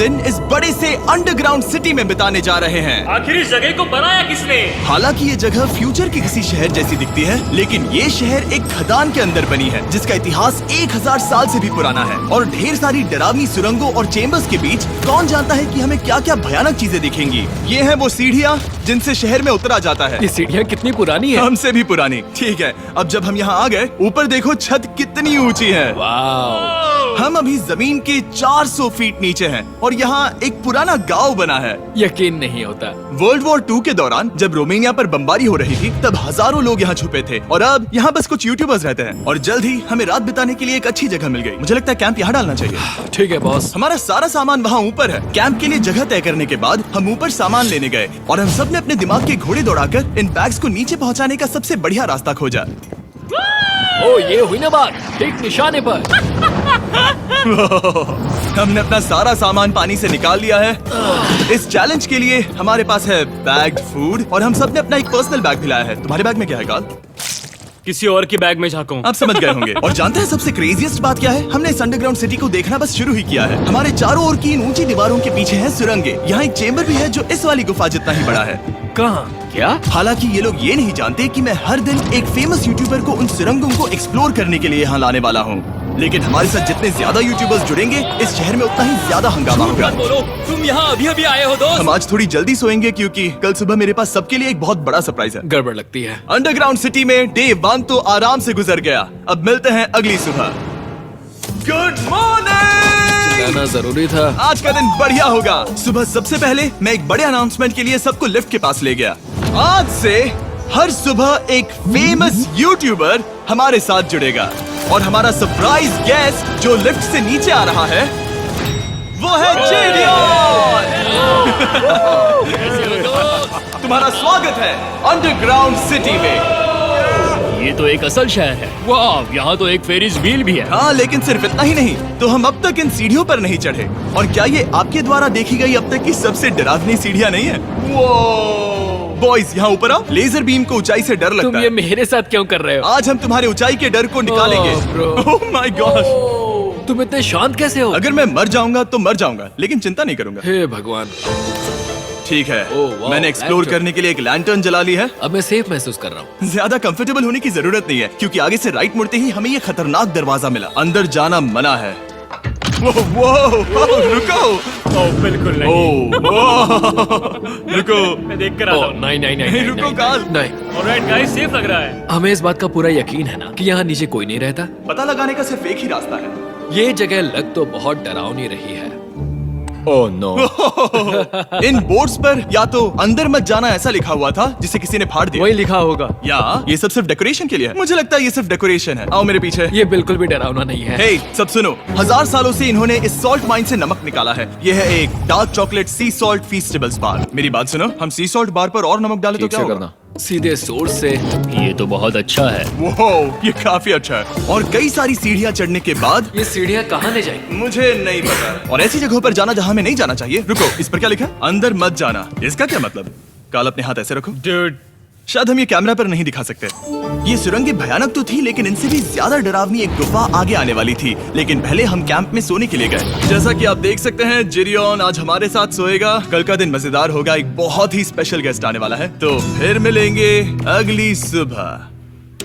दिन इस बड़े से अंडरग्राउंड सिटी में बिताने जा रहे हैं। आखिर इस जगह को बनाया किसने? हालांकि ये जगह फ्यूचर के किसी शहर जैसी दिखती है, लेकिन ये शहर एक खदान के अंदर बनी है जिसका इतिहास 1000 साल से भी पुराना है। और ढेर सारी डरावनी सुरंगों और चेम्बर्स के बीच कौन जानता है कि हमें क्या क्या भयानक चीजें दिखेंगी। ये है वो सीढ़ियाँ जिनसे शहर में उतरा जाता है। ये सीढ़ियाँ कितनी पुरानी है? हमसे भी पुरानी। ठीक है, अब जब हम यहाँ आ गए, ऊपर देखो छत कितनी ऊंची है। वाव! हम अभी जमीन के 400 फीट नीचे हैं और यहाँ एक पुराना गांव बना है। यकीन नहीं होता। वर्ल्ड वॉर 2 के दौरान जब रोमानिया पर बमबारी हो रही थी, तब हजारों लोग यहाँ छुपे थे और अब यहाँ बस कुछ यूट्यूबर्स रहते हैं। और जल्द ही हमें रात बिताने के लिए एक अच्छी जगह मिल गई। मुझे लगता है कैंप यहाँ डालना चाहिए। ठीक है बॉस। हमारा सारा सामान वहाँ ऊपर है। कैंप के लिए जगह तय करने के बाद हम ऊपर सामान लेने गए और हम सब ने अपने दिमाग के घोड़े दौड़ाकर इन बैग्स को नीचे पहुँचाने का सबसे बढ़िया रास्ता खोजा। ओ, ये हुई ना बात, ठीक निशाने पर। हमने अपना सारा सामान पानी से निकाल लिया है। इस चैलेंज के लिए हमारे पास है बैग्ड फूड और हम सब ने अपना एक पर्सनल बैग भी लाया है। तुम्हारे बैग में क्या है काल? किसी और के बैग में झांकूं। आप समझ गए होंगे। और जानते हैं सबसे क्रेजीएस्ट बात क्या है? हमने इस अंडरग्राउंड सिटी को देखना बस शुरू ही किया है। हमारे चारों ओर की इन ऊंची दीवारों के पीछे है सुरंगें। यहाँ एक चेम्बर भी है जो इस वाली गुफा जितना ही बड़ा है। कहाँ? क्या? हालांकि ये लोग ये नहीं जानते कि मैं हर दिन एक फेमस यूट्यूबर को उन सुरंगों को एक्सप्लोर करने के लिए यहाँ लाने वाला हूँ। लेकिन हमारे साथ जितने ज्यादा यूट्यूबर्स जुड़ेंगे, इस शहर में उतना ही ज्यादा हंगामा होगा। मत बोलो, तुम यहाँ अभी आए हो दोस्त। हम आज थोड़ी जल्दी सोएंगे क्योंकि कल सुबह मेरे पास सबके लिए एक बहुत बड़ा सरप्राइज है। गड़बड़ लगती है। अंडरग्राउंड सिटी में डे 1 तो आराम से गुजर गया। अब मिलते हैं अगली सुबह। Good morning! जाना जरूरी था। आज का दिन बढ़िया होगा। सुबह सबसे पहले मैं एक बड़े अनाउंसमेंट के लिए सबको लिफ्ट के पास ले गया। आज से हर सुबह एक फेमस यूट्यूबर हमारे साथ जुड़ेगा और हमारा सरप्राइज गेस्ट जो लिफ्ट से नीचे आ रहा है वो है जेडियन। तुम्हारा स्वागत है अंडरग्राउंड सिटी में। ये तो एक असल शहर है। वाह, यहाँ तो एक फेरिस व्हील भी है। हाँ, लेकिन सिर्फ इतना ही नहीं, तो हम अब तक इन सीढ़ियों पर नहीं चढ़े। और क्या ये आपके द्वारा देखी गई अब तक की सबसे डरावनी सीढ़ियाँ नहीं है? बॉयज यहाँ ऊपर आओ। लेजर बीम को ऊंचाई से डर लगता तुम है। ये मेरे साथ क्यों कर रहे हो? आज हम तुम्हारे ऊंचाई के डर को निकालेंगे। Oh my God! तुम इतने शांत कैसे हो? अगर मैं मर जाऊंगा तो मर जाऊंगा, लेकिन चिंता नहीं करूंगा। हे भगवान। ठीक है, ओह, वाह, मैंने एक्सप्लोर लैंटर्न। करने के लिए एक लैंटर्न जला ली है। अब मैं सेफ महसूस कर रहा हूँ। ज्यादा कंफर्टेबल होने की जरूरत नहीं है क्योंकि आगे से राइट मुड़ते ही हमें ये खतरनाक दरवाजा मिला। अंदर जाना मना है। रुको। बिल्कुल नहीं। रुको। मैं देख कर आता हूँ। नहीं, रुको काल। नहीं। ऑलराइट गाइस, सेफ लग रहा है। हमें इस बात का पूरा यकीन है ना कि यहाँ नीचे कोई नहीं रहता। पता लगाने का सिर्फ एक ही रास्ता है। ये जगह लग तो बहुत डरावनी रही है। Oh no. इन बोर्ड्स पर या तो अंदर मत जाना ऐसा लिखा हुआ था जिसे किसी ने फाड़ दिया, वही लिखा होगा। या ये सब सिर्फ डेकोरेशन के लिए है। मुझे लगता है ये सिर्फ डेकोरेशन है। आओ मेरे पीछे। ये बिल्कुल भी डरावना नहीं है। हे, सब सुनो। 1000 सालों से इन्होंने इस सॉल्ट माइन से नमक निकाला है। ये है एक डार्क चॉकलेट सी सॉल्ट फीस्टेबल्स बार। मेरी बात सुनो, हम सी सॉल्ट बार पर और नमक डाले तो क्या होगा? सीधे सोर्स से। ये तो बहुत अच्छा है। वो ये काफी अच्छा है। और कई सारी सीढ़ियाँ चढ़ने के बाद ये सीढ़ियाँ कहाँ ले जाएंगी? मुझे नहीं पता। और ऐसी जगहों पर जाना जहाँ हमें नहीं जाना चाहिए। रुको, इस पर क्या लिखा है? अंदर मत जाना। इसका क्या मतलब? काल अपने हाथ ऐसे रखो। Dude, शायद हम ये कैमरा पर नहीं दिखा सकते। ये सुरंगें भयानक तो थी, लेकिन इनसे भी ज्यादा डरावनी एक गुफा आगे आने वाली थी। लेकिन पहले हम कैंप में सोने के लिए गए। जैसा कि आप देख सकते हैं, जिरियन आज हमारे साथ सोएगा। कल का दिन मजेदार होगा। एक बहुत ही स्पेशल गेस्ट आने वाला है। तो फिर मिलेंगे अगली सुबह।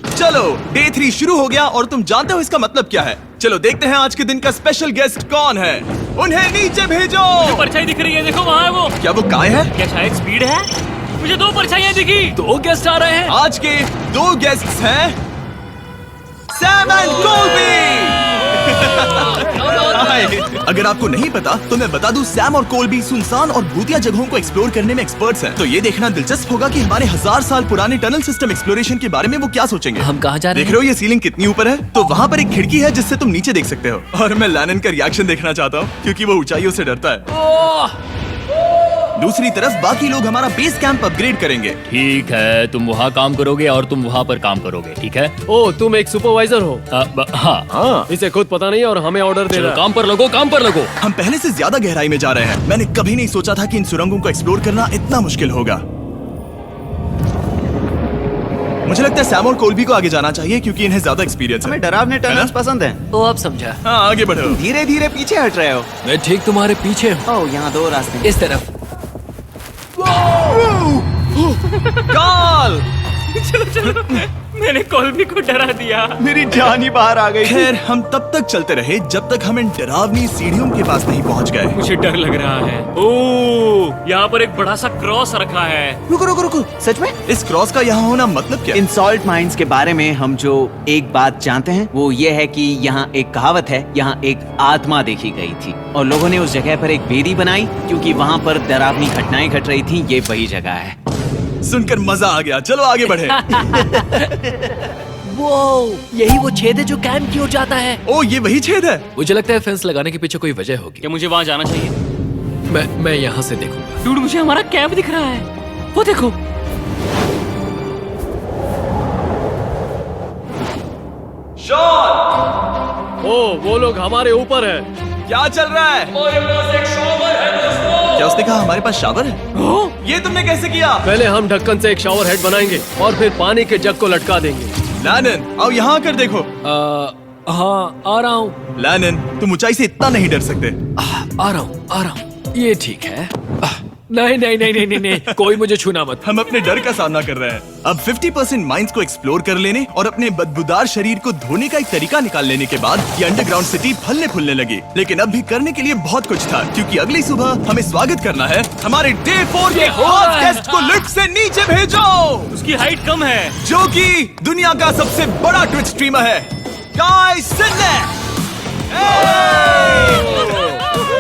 चलो, डे 3 शुरू हो गया और तुम जानते हो इसका मतलब क्या है? चलो देखते हैं आज के दिन का स्पेशल गेस्ट कौन है। उन्हें नीचे भेजो। परछाई दिख रही है, देखो वहाँ है वो। क्या वो काय है? क्या शायद स्पीड है? मुझे 2 परछाइयाँ दिखी। 2 गेस्ट आ रहे हैं। आज के 2 गेस्ट्स हैं सैम एंड कोल्बी। अगर आपको नहीं पता तो मैं बता दूं, सैम और कोल्बी सुनसान और भूतिया जगहों को एक्सप्लोर करने में एक्सपर्ट्स हैं। तो ये देखना दिलचस्प होगा कि हमारे 1000 साल पुराने टनल सिस्टम एक्सप्लोरेशन के बारे में वो क्या सोचेंगे। हम कहाँ जा रहे हैं? देख रहे हो ये सीलिंग कितनी ऊपर है? तो वहाँ पर एक खिड़की है जिससे तुम नीचे देख सकते हो। और मैं लैनन का रिएक्शन देखना चाहता हूँ क्योंकि वो ऊंचाइयों से डरता है। दूसरी तरफ बाकी लोग हमारा बेस कैंप अपग्रेड करेंगे। ठीक है, तुम वहाँ काम करोगे और तुम वहाँ पर काम करोगे, ठीक है? ओ, तुम एक सुपरवाइजर हो? हाँ। इसे खुद पता नहीं और हमें ऑर्डर दे चलो रहा है। काम पर लगो, काम पर लगो। हम पहले से ज्यादा गहराई में जा रहे हैं। मैंने कभी नहीं सोचा था कि इन सुरंगों को एक्सप्लोर करना इतना मुश्किल होगा। मुझे लगता है सैम और कोल्बी को आगे जाना चाहिए क्योंकि इन्हें ज्यादा एक्सपीरियंस है। हमें डरावने टनल्स पसंद हैं। तो अब समझा। हाँ, आगे बढ़ो। धीरे धीरे पीछे हट रहे हो। मैं ठीक तुम्हारे पीछे हूँ। ओह, यहाँ 2 रास्ते हैं। इस तरफ। काल! मैंने कोल्बी को डरा दिया। मेरी जान ही बाहर आ गई। खैर, हम तब तक चलते रहे जब तक हम इन डरावनी सीढ़ियों के पास नहीं पहुंच गए। मुझे डर लग रहा है। ओह, यहाँ पर एक बड़ा सा क्रॉस रखा है। रुको रुको रुको, सच में? इस क्रॉस का यहाँ होना मतलब क्या? इन सॉल्ट माइंस के बारे में हम जो एक बात जानते हैं वो ये है कि यहाँ एक कहावत है, यहाँ एक आत्मा देखी गई थी और लोगों ने उस जगह पर एक बेदी बनाई क्योंकि वहाँ पर डरावनी घटनाएं घट रही थी। ये वही जगह है। सुनकर मजा आ गया। चलो आगे बढ़े। वो यही वो छेद है जो कैंप की ओर जाता है। ओ, ये वही छेद है। मुझे लगता है फेंस लगाने के पीछे कोई वजह होगी। क्या मुझे वहाँ जाना चाहिए? मैं यहाँ से देखूंगा। डूड, मुझे हमारा कैंप दिख रहा है। वो देखो। शॉन! ओ, वो लोग हमारे ऊपर है। क्या चल रहा है? क्या उसने कहा हमारे पास शावर है? ये तुमने कैसे किया? पहले हम ढक्कन से एक शावर हेड बनाएंगे और फिर पानी के जग को लटका देंगे। लैनन, आओ यहाँ कर देखो। हाँ, आ रहा हूँ। लैनन, तुम ऊंचाई से इतना नहीं डर सकते। आ रहा हूँ। ये ठीक है। नहीं नहीं नहीं नहीं नहीं नहीं, कोई मुझे छूना मत। हम अपने डर का सामना कर रहे हैं। अब 50% माइंस को एक्सप्लोर कर लेने और अपने बदबूदार शरीर को धोने का एक तरीका निकाल लेने के बाद ये अंडरग्राउंड सिटी फलने फूलने लगी। लेकिन अब भी करने के लिए बहुत कुछ था क्योंकि अगली सुबह हमें स्वागत करना है हमारे डे 4 के खास गेस्ट को लिफ्ट से नीचे भेजो, उसकी हाइट कम है। जो कि दुनिया का सबसे बड़ा ट्विच स्ट्रीमर है, गाय सिडनेक।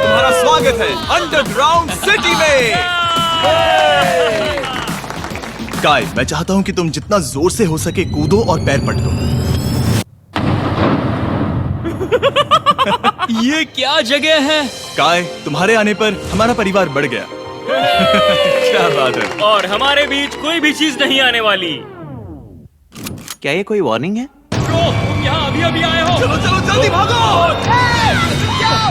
तुम्हारा स्वागत है अंडरग्राउंड सिटी में। गाय, मैं चाहता हूँ कि तुम जितना जोर से हो सके कूदो और पैर पटको। ये क्या जगह है? गाय, तुम्हारे आने पर हमारा परिवार बढ़ गया। क्या बात है। और हमारे बीच कोई भी चीज नहीं आने वाली। क्या ये कोई वार्निंग है? ब्रो, तुम यहाँ अभी अभी आए हो। चलो चलो जल्दी भागो।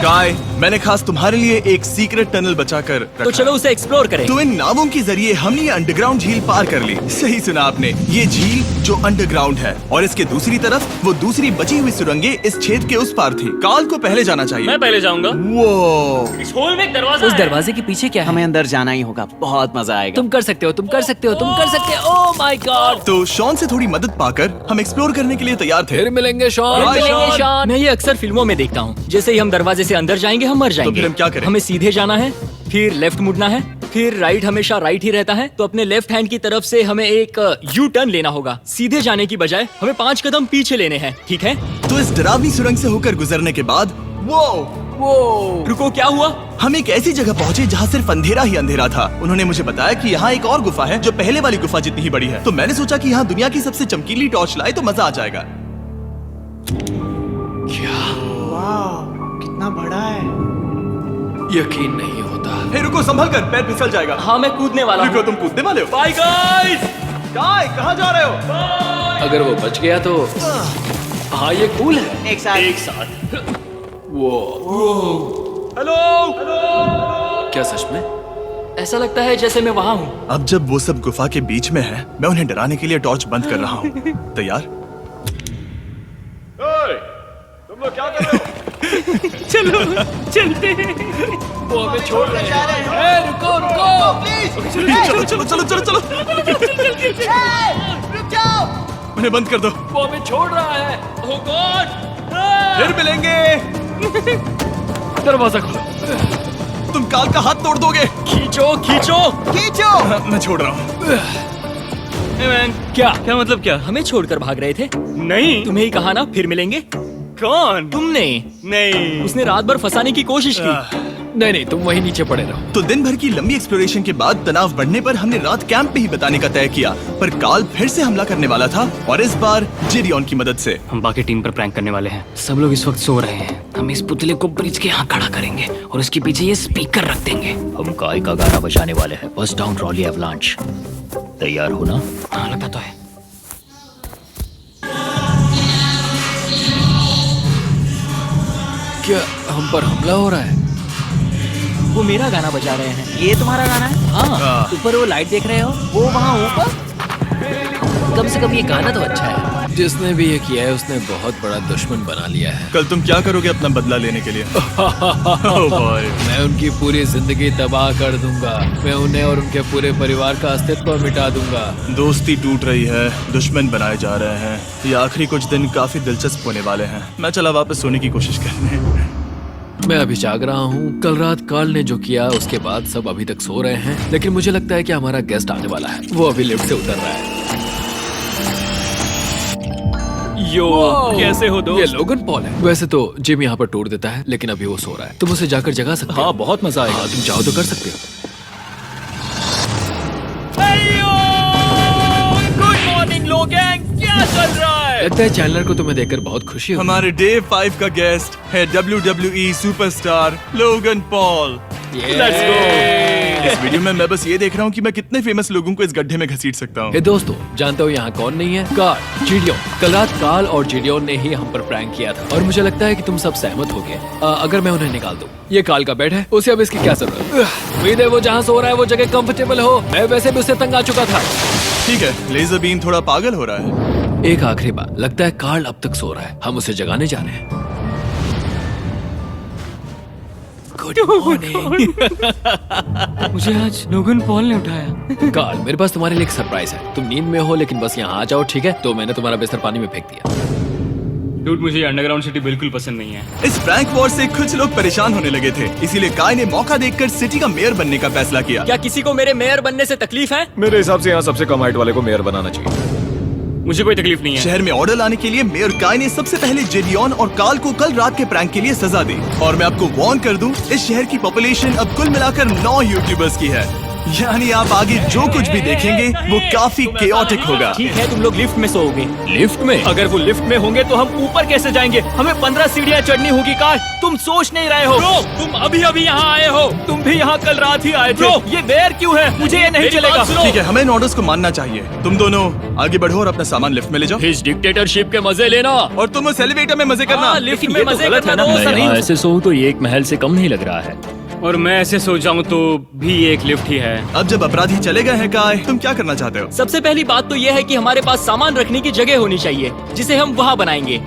गाय, मैंने खास तुम्हारे लिए एक सीक्रेट टनल बचाकर रखा तो चलो उसे एक्सप्लोर करें। तो इन नावों के जरिए हमने ये अंडरग्राउंड झील पार कर ली। सही सुना आपने, ये झील जो अंडरग्राउंड है और इसके दूसरी तरफ वो दूसरी बची हुई सुरंगें इस छेद के उस पार थी। काल को पहले जाना चाहिए। मैं पहले जाऊंगा। वो इस होल में एक दरवाजा उस है। दरवाजे के पीछे क्या है? हमें अंदर जाना ही होगा। बहुत मजा आएगा। तुम कर सकते हो, तुम कर सकते हो, तुम कर सकते हो। Oh my God. तो शॉन से थोड़ी मदद पाकर हम एक्सप्लोर करने के लिए तैयार थे। फिर मिलेंगे शॉन। Bye, Shawn. शॉन। मैं ये अक्सर फिल्मों में देखता हूँ। जैसे ही हम दरवाजे से अंदर जाएंगे हम मर जाएंगे। फिर हम क्या करें? हमें सीधे जाना है, फिर लेफ्ट मुड़ना है, फिर राइट हमेशा राइट ही रहता है। तो अपने लेफ्ट हैंड की तरफ से हमें एक यू टर्न लेना होगा। सीधे जाने की बजाय हमें 5 कदम पीछे लेने हैं, ठीक है? तो इस डरावनी सुरंग से होकर गुजरने के बाद वो रुको, क्या हुआ? हम एक ऐसी जगह पहुंचे जहाँ सिर्फ अंधेरा ही अंधेरा था। उन्होंने मुझे बताया कि यहाँ एक और गुफा है जो पहले वाली गुफा जितनी ही बड़ी है। तो मैंने सोचा कि यहाँ दुनिया की सबसे चमकीली टॉर्च लाए तो मजा आ जाएगा। कितना बड़ा है। यकीन नहीं होता। हे रुको, संभल कर, पैर फिसल जाएगा। हाँ, मैं कूदने वाला रुको, हूँ। तुम कूदने वाले हो? Bye guys. गाय, कहाँ जा रहे हो? अगर वो बच गया तो हाँ, ये कूल है। एक साथ। एक साथ। हेलो। क्या सच में? ऐसा लगता है जैसे मैं वहाँ हूँ। अब जब वो सब गुफा के बीच में है, मैं उन्हें डराने के लिए टॉर्च बंद कर रहा हूँ। तैयार? तुम लोग क्या कर रहे हो? चलो चलते हैं। वो हमें छोड़ रहे हैं। रुको रुको। चलो चलो चलो चलो चलो। उन्हें बंद कर दो। वो हमें छोड़ रहा है। ओह गॉड। फिर मिलेंगे। दरवाजा खोलो। तुम काल का हाथ तोड़ दोगे। खींचो खींचो खींचो। मैं छोड़ रहा हूँ। Hey man, क्या मतलब क्या? हमें छोड़कर भाग रहे थे। नहीं, तुम्हें ही कहा ना फिर मिलेंगे। कौन? तुमने। नहीं। उसने रात भर फंसाने की कोशिश की। नहीं नहीं, तुम वहीं नीचे पड़े रहो। तो दिन भर की लंबी एक्सप्लोरेशन के बाद तनाव बढ़ने पर हमने रात कैंप पे ही बिताने का तय किया। पर काल फिर से हमला करने वाला था और इस बार जिरियन की मदद से। हम बाकी टीम पर प्रैंक करने वाले हैं। सब लोग इस वक्त सो रहे हैं। हम इस पुतले को ब्रिज के यहाँ खड़ा करेंगे और उसके पीछे ये स्पीकर रख देंगे। हम काय का गाना बजाने वाले हैं। बस डाउन रॉली एवलांच। तैयार हो ना? हाँ, लगा तो है। क्या हम पर हमला हो रहा है? वो मेरा गाना बजा रहे हैं। ये तुम्हारा गाना है? हाँ, ऊपर वो लाइट देख रहे हो? वो वहाँ ऊपर? कम से कम ये गाना तो अच्छा है। जिसने भी ये किया है उसने बहुत बड़ा दुश्मन बना लिया है। कल तुम क्या करोगे अपना बदला लेने के लिए? Oh boy. मैं उनकी पूरी जिंदगी तबाह कर दूंगा। मैं उन्हें और उनके पूरे परिवार का अस्तित्व मिटा दूंगा। दोस्ती टूट रही है, दुश्मन बनाए जा रहे हैं। ये आखिरी कुछ दिन काफी दिलचस्प होने वाले हैं। मैं चला वापस सोने की कोशिश करने। मैं अभी जाग रहा हूँ। कल रात कार्ल ने जो किया उसके बाद सब अभी तक सो रहे हैं, लेकिन मुझे लगता है कि हमारा गेस्ट आने वाला है। वो अभी लिफ्ट से उतर रहा है। यो, कैसे हो ये दोस्त? लोगन पॉल है। वैसे तो जिम यहाँ पर टूर देता है, लेकिन अभी वो सो रहा है। तुम उसे जाकर जगा सकते हो। हाँ, बहुत मजा आएगा। हाँ, तुम चाहो तो कर सकते हो। गुड मॉर्निंग लोगैंग, क्या चल रहा है? लगता है चैनलर को तुम्हें देखकर बहुत खुशी होगी। हमारे डे 5 का गेस्ट है WWE superstar Logan Paul. Let's go। इस वीडियो में मैं बस ये देख रहा हूँ कि मैं कितने फेमस लोगों को इस गड्ढे में घसीट सकता हूँ। हे दोस्तों, जानते हो यहाँ कौन नहीं है? कार्ल, जीडियोन। कल रात कार्ल और जीडियोन ने ही हम पर प्रैंक किया था और मुझे लगता है कि तुम सब सहमत होगे अगर मैं उन्हें निकाल दूं। ये कार्ल का बेड है, उसे अब इसकी क्या जरूरत है? उम्मीद है वो जहाँ सो रहा है वो जगह कंफर्टेबल हो। मैं वैसे भी उससे तंग आ चुका था। ठीक है, लेजर बीम थोड़ा पागल हो रहा है। एक आखिरी बात, लगता है कार्ल अब तक सो रहा है। हम उसे जगाने जा रहे हैं। Good morning. मुझे आज लोगन पॉल ने उठाया। कार्ल, मेरे पास तुम्हारे लिए एक सरप्राइज है। तुम नींद में हो लेकिन बस यहाँ आ जाओ, ठीक है? तो मैंने तुम्हारा बिस्तर पानी में फेंक दिया। डूड, मुझे अंडरग्राउंड सिटी बिल्कुल पसंद नहीं है। इस प्रैंक वॉर से कुछ लोग परेशान होने लगे थे, इसीलिए काय ने मौका देखकर सिटी का मेयर बनने का फैसला किया। क्या किसी को मेरे मेयर बनने से तकलीफ है? मेरे हिसाब से यहाँ सबसे कम हाइट वाले को मेयर बनाना चाहिए। मुझे कोई तकलीफ नहीं है। शहर में ऑर्डर लाने के लिए मेयर काय ने सबसे पहले जेडियन और कार्ल को कल रात के प्रैंक के लिए सजा दी। और मैं आपको वार्न कर दूं, इस शहर की पॉपुलेशन अब कुल मिलाकर 9 यूट्यूबर्स की है। यानी आप आगे जो कुछ भी देखेंगे वो काफी केओटिक होगा। ठीक है, तुम लोग लिफ्ट में सोओगे। लिफ्ट में? अगर वो लिफ्ट में होंगे तो हम ऊपर कैसे जाएंगे? हमें 15 सीढ़ियाँ चढ़नी होगी। कार, तुम सोच नहीं रहे हो? ब्रो, तुम अभी अभी यहाँ आए हो। तुम भी यहाँ कल रात ही आए थे। ब्रो, ये बेर क्यों है? मुझे ये नहीं चलेगा। ठीक है, हमें इन ऑर्डर्स को मानना चाहिए। तुम दोनों आगे बढ़ो और अपना सामान लिफ्ट में ले जाओ। इस डिक्टेटरशिप के मजे लेना और तुम उस एलिवेटर में मजे करना। लिफ्ट में मजे करना तो ऐसा नहीं। ऐसे सोऊं तो ये एक महल से कम नहीं लग रहा है। और मैं ऐसे सो जाऊं तो भी एक लिफ्ट ही है। अब जब अपराधी चले गए हैं काय, तुम क्या करना चाहते हो? सबसे पहली बात तो यह है कि हमारे पास सामान रखने की जगह होनी चाहिए, जिसे हम वहाँ बनाएंगे।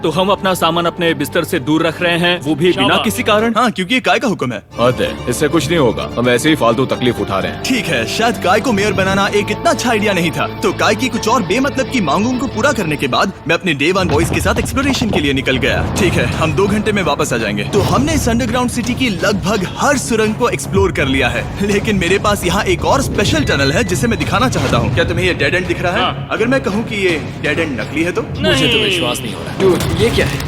तो हम अपना सामान अपने बिस्तर से दूर रख रहे हैं, वो भी बिना किसी कारण। हाँ, क्योंकि ये काय का हुक्म है। हद है, इससे कुछ नहीं होगा। हम ऐसे ही फालतू तकलीफ उठा रहे हैं। ठीक है, शायद काय को मेयर बनाना एक इतना अच्छा आइडिया नहीं था। तो काय की कुछ और बेमतलब की मांगों को पूरा करने के बाद मैं अपने डे 1 बॉयज के साथ एक्सप्लोरेशन के लिए निकल गया। ठीक है, हम 2 घंटे में वापस आ जाएंगे। तो हमने इस अंडरग्राउंड सिटी की लगभग हर सुरंग को एक्सप्लोर कर लिया है, लेकिन मेरे पास यहाँ एक और स्पेशल टनल है जिसे मैं दिखाना चाहता हूँ। क्या तुम्हें ये डेड एंड दिख रहा है? हाँ। अगर मैं कहूँ कि ये डेड एंड नकली है तो? मुझे तो विश्वास नहीं हो रहा। डूड, ये क्या है?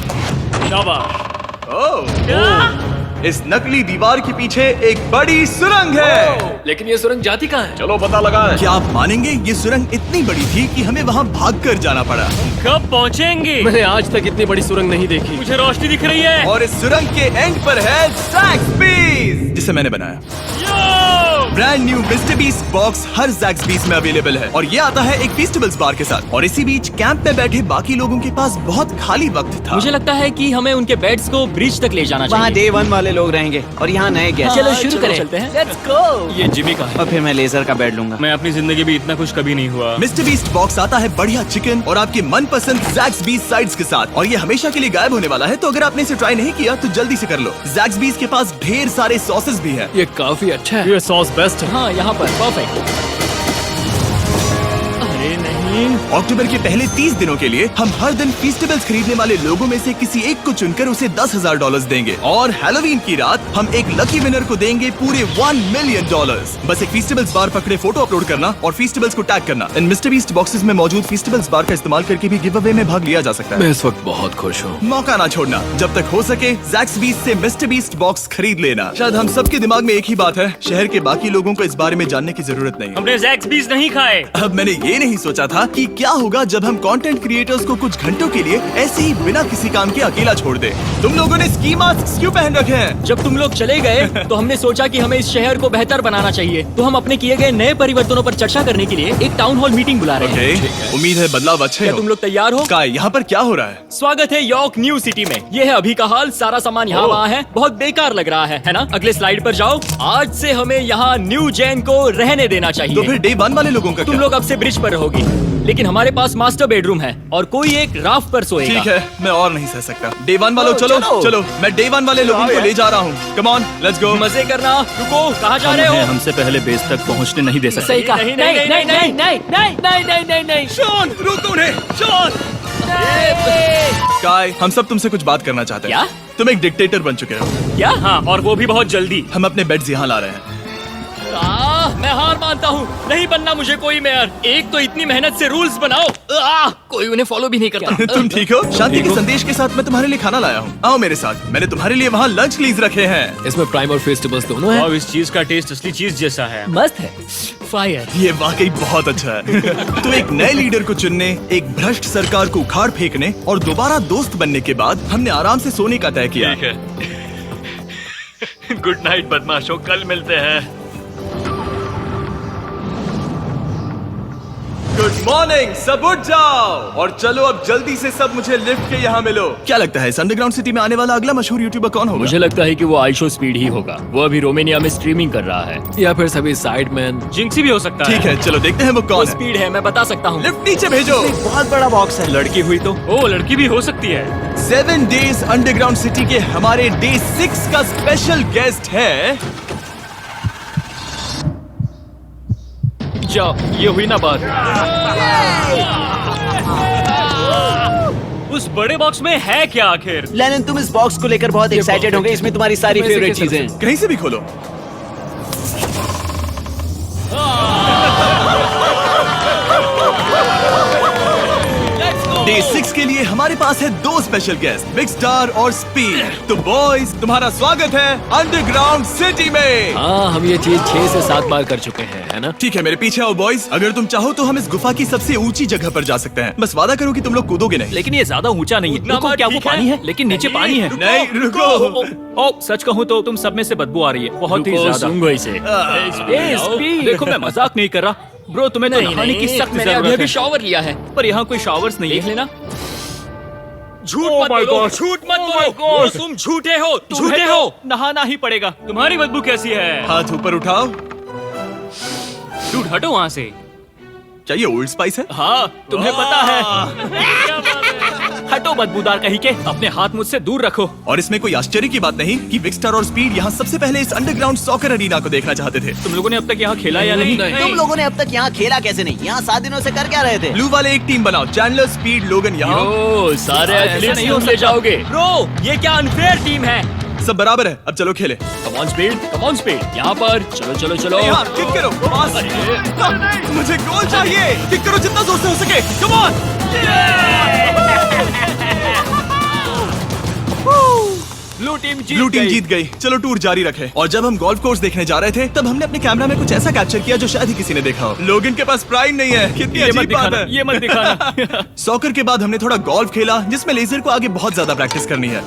ओह, इस नकली दीवार के पीछे एक बड़ी सुरंग है। लेकिन ये सुरंग जाती कहाँ है? चलो पता लगाएं। क्या आप मानेंगे, ये सुरंग इतनी बड़ी थी कि हमें वहाँ भागकर जाना पड़ा। कब पहुँचेंगे? मैंने आज तक इतनी बड़ी सुरंग नहीं देखी। मुझे रोशनी दिख रही है। और इस सुरंग के एंड पर है ज़ैक्सबीस, जिसे मैंने बनाया। Brand new Mister Beast box हर ज़ैक्सबीस में अवेलेबल है और ये आता है एक फेस्टिवल्स बार के साथ। और इसी बीच कैंप में बैठे बाकी लोगों के पास बहुत खाली वक्त था। मुझे लगता है कि हमें उनके बेड्स को ब्रिज तक ले जाना वहाँ चाहिए। डे 1 वाले लोग रहेंगे और यहाँ नए गेस्ट। चलो शुरू करें। चलते हैं। Let's go। ये जिमी का है। और फिर मैं लेजर का बेड लूंगा। मैं अपनी जिंदगी में इतना खुश कभी नहीं हुआ। मिस्टर बीस्ट बॉक्स आता है बढ़िया चिकन और आपके मनपसंद ज़ैक्सबीस साइड्स के साथ, और ये हमेशा के लिए गायब होने वाला है। तो अगर आपने इसे ट्राई नहीं किया तो जल्दी से कर लो। ज़ैक्सबीस के पास ढेर सारे सॉसेस भी हैं। ये काफी अच्छा है। ये सॉस बेस्ट है। हाँ, यहाँ पर परफेक्ट। अरे नहीं। अक्टूबर के पहले 30 दिनों के लिए हम हर दिन फेस्टिवल्स खरीदने वाले लोगों में से किसी एक को चुनकर उसे $10,000 देंगे, और हैलोवीन की रात हम एक लकी विनर को देंगे पूरे $1 मिलियन। बस एक फेस्टिवल्स बार पकड़े फोटो अपलोड करना और फेस्टिवल्स को टैग करना। इन मिस्टर बीस्ट बॉक्सेस में मौजूद फेस्टिवल्स बार का इस्तेमाल करके भी गिव अवे में भाग लिया जा सकता मैं है। इस वक्त बहुत खुश हूँ। मौका ना छोड़ना, जब तक हो सके ज़ैक्सबीस से मिस्टर बीस्ट बॉक्स खरीद लेना। शायद हम सबके दिमाग में एक ही बात है, शहर के बाकी लोगों को इस बारे में जानने की जरूरत नहीं है। हमने ज़ैक्सबीस नहीं खाए। अब मैंने ये नहीं सोचा था कि क्या होगा जब हम कंटेंट क्रिएटर्स को कुछ घंटों के लिए ऐसे ही बिना किसी काम के अकेला छोड़ दे। तुम लोगों ने स्की मास्क क्यों पहन रखे हैं? जब तुम लोग चले गए तो हमने सोचा कि हमें इस शहर को बेहतर बनाना चाहिए। तो हम अपने किए गए नए परिवर्तनों पर चर्चा करने के लिए एक टाउन हॉल मीटिंग बुला रहे हैं। ओके, उम्मीद है बदलाव अच्छे क्या हो। तुम लोग तैयार हो? काय, यहाँ पर क्या हो रहा है? स्वागत है यॉर्क न्यू सिटी में। ये है अभी का हाल। सारा सामान यहाँ वहाँ है। बहुत बेकार लग रहा है ना? अगले स्लाइड पर जाओ। आज से हमें यहाँ न्यू जेन को रहने देना तो चाहिए। फिर डे 1 वाले लोगों का तुम क्या? लोग अब से ब्रिज पर रहो। होगी, लेकिन हमारे पास मास्टर बेडरूम है और कोई एक राफ्ट पर सोएगा। ठीक है, मैं और नहीं सह सकता। डे 1 वालों चलो चलो, मैं डे 1 वाले लोगों को ले जा रहा हूँ। Come on, let's go. मजे करना। रुको, कहाँ जा रहे हो? हमसे पहले बेस तक पहुंचने नहीं दे सकते। सही कहा। नहीं नहीं नहीं नहीं नहीं नहीं नहीं नहीं नहीं नहीं। शॉन, रोको उन्हें। शॉन, काय, हम सब तुमसे कुछ बात करना चाहते हैं। क्या? तुम एक डिक्टेटर बन चुके हो। क्या? हाँ, और वो भी बहुत जल्दी। हम अपने बेड्स यहाँ ला रहे हैं। मैं हार मानता हूँ, नहीं बनना मुझे कोई मेयर। एक तो इतनी मेहनत से रूल्स बनाओ, कोई उन्हें फॉलो भी नहीं करता। तुम ठीक हो? शांति के संदेश के साथ मैं तुम्हारे लिए खाना लाया हूँ। आओ मेरे साथ, मैंने तुम्हारे लिए वहाँ लंच क्लीज रखे हैं। इसमें प्राइम और फेस्टिवल्स दोनों हैं। और इस चीज का टेस्ट असली चीज जैसा है। मस्त है। फायर। ये वाकई बहुत अच्छा है। तो एक नए लीडर को चुनने, एक भ्रष्ट सरकार को उखाड़ फेंकने और दोबारा दोस्त बनने के बाद हमने आराम से सोने का तय किया। ठीक है। गुड नाइट बदमाशों, कल मिलते हैं। गुड मॉर्निंग, सब उठ जाओ और चलो अब जल्दी से सब मुझे लिफ्ट के यहाँ मिलो। क्या लगता है इस अंडरग्राउंड सिटी में आने वाला अगला मशहूर यूट्यूबर कौन होगा? मुझे लगता है कि वो आइशो स्पीड ही होगा। वो अभी रोमानिया में स्ट्रीमिंग कर रहा है। या फिर सभी साइडमैन। जिंक्सी भी हो सकता है। ठीक है, चलो देखते हैं वो कौन है। स्पीड है, मैं बता सकता हूँ। लिफ्ट नीचे भेजो। बहुत बड़ा बॉक्स है। लड़की हुई तो ओ, लड़की भी हो सकती है। 7 डेज अंडरग्राउंड सिटी के हमारे डे 6 का स्पेशल गेस्ट है। जाओ, ये हुई ना बात। उस बड़े बॉक्स में है क्या आखिर? लेनिन, तुम इस बॉक्स को लेकर बहुत एक्साइटेड होंगे। इसमें तुम्हारी सारी फेवरेट चीजें हैं। कहीं से भी खोलो। डे 6 के लिए हमारे पास है 2 स्पेशल गेस्ट, बिग स्टार और स्पीड। तो बॉयज, तुम्हारा स्वागत है अंडरग्राउंड सिटी में। हाँ, हम ये चीज 6 से 7 बार कर चुके हैं, है ना? ठीक है, मेरे पीछे आओ बॉयज। अगर तुम चाहो तो हम इस गुफा की सबसे ऊंची जगह पर जा सकते हैं। बस वादा करो कि तुम लोग कूदोगे नहीं। लेकिन ये ज्यादा ऊंचा नहीं है। रुको, क्या वो पानी है? लेकिन नीचे पानी है। नहीं, रुको। ओ, सच कहूँ तो तुम सब में से बदबू आ रही है, बहुत ही ज्यादा। सूंघो इसे। देखो, मैं मजाक नहीं कर रहा ब्रो, तुम्हें तो नहाने की सख्त मैंने जरूरत अभी है। शावर लिया है। पर यहाँ कोई शावर्स नहीं देख है। लेना। झूठ Oh मत my बोलो, God. झूठ मत Oh बोलो। my God. तुम झूठे हो, झूठे झूठे हो, हो। नहाना ही पड़ेगा। तुम्हारी बदबू कैसी है? हाथ ऊपर उठाओ। डूड, हटो वहाँ से। क्या ये ओल्ड स्पाइस है? हाँ, तुम्हें पता है। हटो बदबूदार कहीं के, अपने हाथ मुझसे दूर रखो। और इसमें कोई आश्चर्य की बात नहीं कि बिग स्टार और स्पीड यहाँ सबसे पहले इस अंडरग्राउंड सॉकर अरीना को देखना चाहते थे। तुम लोगों ने अब तक यहाँ खेला या नहीं? तुम लोगों ने अब तक यहाँ खेला कैसे नहीं? यहाँ 7 दिनों से कर क्या रहे थे? ब्लू वाले एक टीम बनाओ, चैंडलर, स्पीड, लोगन यहाँ। ओ, सारे ऐसा एथलीट्स नहीं हो तुम ले सकता। जाओगे। ब्रो, ये क्या अनफेयर टीम है। सब बराबर है, अब चलो खेले। Come on speed, come on speed. यहाँ पर चलो चलो चलो। यहाँ किक करो, पास। मुझे गोल चाहिए। किक करो जितना जोर से हो सके। Come on. ब्लू टीम जीत गई। चलो टूर जारी रखें। और जब हम गोल्फ कोर्स देखने जा रहे थे, तब हमने अपने कैमरा में कुछ ऐसा कैप्चर किया जो शायद ही किसी ने देखा हो। लोगन के पास प्राइम नहीं है। कितनी ये मत अजीब बात दिखाना, है। ये मत दिखाना। सॉकर के बाद हमने थोड़ा गोल्फ खेला, जिसमें लेजर को आगे बहुत ज्यादा प्रैक्टिस करनी है।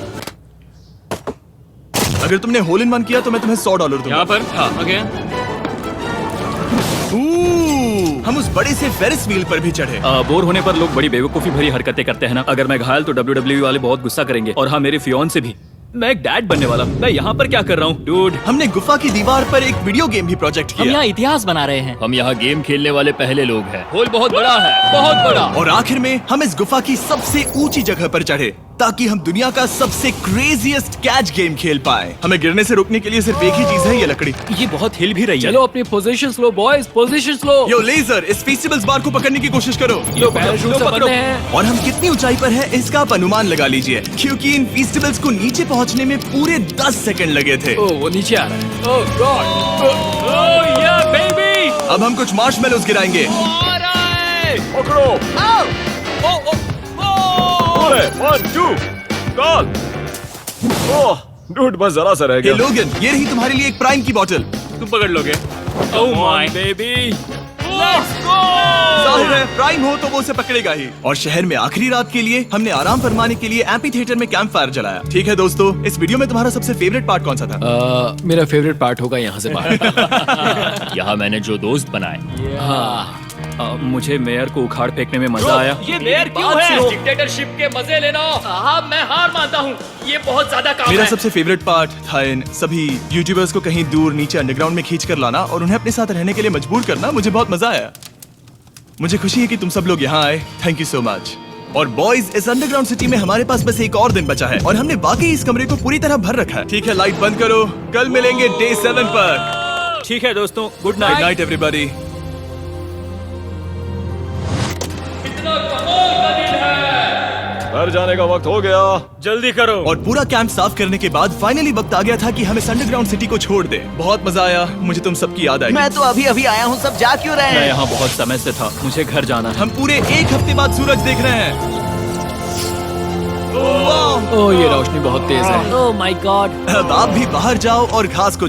अगर तुमने होल इन वन किया तो मैं तुम्हें $100 दूंगा। यहाँ पर हाँ। ओके। हम उस बड़े से फेरिस व्हील पर भी चढ़े। बोर होने पर लोग बड़ी बेवकूफी भरी हरकतें करते हैं ना। अगर मैं घायल तो WWE वाले बहुत गुस्सा करेंगे। और हाँ, मेरे फियोन से भी। मैं एक डैड बनने वाला। मैं यहाँ पर क्या कर रहा हूँ डूड? हमने गुफा की दीवार पर एक वीडियो गेम भी प्रोजेक्ट हम किया। यहाँ इतिहास बना रहे हैं। हम यहाँ गेम खेलने वाले पहले लोग हैं। होल बहुत बड़ा है, बहुत बड़ा। और आखिर में हम इस गुफा की सबसे ऊंची जगह पर चढ़े ताकि हम दुनिया का सबसे क्रेजीएस्ट कैच गेम खेल पाए। हमें गिरने से रोकने के लिए सिर्फ एक ही चीज है, ये लकड़ी। ये बहुत हिल भी रही है। चलो अपनी पोजीशंस लो बॉयज, पोजीशंस लो। यो लेजर, इस फेस्टिवल्स बार को पकड़ने की कोशिश करो। लो पैराशूट से बंधे हैं। और हम कितनी ऊंचाई पर हैं इसका आप अनुमान लगा लीजिए, क्योंकि इन फेस्टिवल्स को नीचे पहुंचने में पूरे 10 सेकंड लगे थे। ओ, वो नीचे आ रहा है। ओह गॉड। ओह या बेबी। अब हम कुछ मार्शमेलोस गिराएंगे। पकड़ो। ओए, 1 2 कॉल। ओह डूड, बस जरा सा रह हे गया। लोगन, ये रही तुम्हारे लिए एक प्राइम की बोतल। तुम पकड़ लोगे? Oh my baby. Let's go. जाहिर है प्राइम हो तो वो उसे पकड़ेगा ही। और शहर में आखिरी रात के लिए हमने आराम फरमाने के लिए एम्पी थिएटर में कैंप फायर जलाया। ठीक है दोस्तों, इस वीडियो में तुम्हारा सबसे फेवरेट पार्ट कौन सा था? मेरा फेवरेट पार्ट होगा यहाँ से बाहर। यहाँ मैंने जो दोस्त बनाए। हाँ, मुझे मेयर को उखाड़ फेंकने में मजा आया। ये मेयर क्यों है? डिक्टेटरशिप के मजे लेना। हाँ, मैं हार मानता हूँ। ये बहुत ज्यादा काम मेरा है। सबसे फेवरेट पार्ट था इन सभी यूट्यूबर्स को कहीं दूर नीचे अंडरग्राउंड में खींच कर लाना और उन्हें अपने साथ रहने के लिए मजबूर करना। मुझे बहुत मजा आया। मुझे खुशी है कि तुम सब लोग यहाँ आए। Thank you so much. और बॉयज, इस अंडरग्राउंड सिटी में हमारे पास बस एक और दिन बचा है और हमने वाकई इस कमरे को पूरी तरह भर रखा है। ठीक है, लाइट बंद करो। कल मिलेंगे डे 7 पर। ठीक है दोस्तों, good good night. Night everybody. घर जाने का वक्त हो गया। जल्दी करो। और पूरा कैंप साफ करने के बाद फाइनली वक्त आ गया था कि हम इस अंडरग्राउंड सिटी को छोड़ दे। बहुत मजा आया। मुझे तुम सबकी याद आई। मैं तो अभी अभी आया हूँ, सब जा क्यों रहे मैं हैं? यहाँ बहुत समय से था, मुझे घर जाना है। हम पूरे एक हफ्ते बाद सूरज देख रहे हैं। ओह ये रोशनी बहुत तेज है। Oh my God. अब आप भी बाहर जाओ और घास को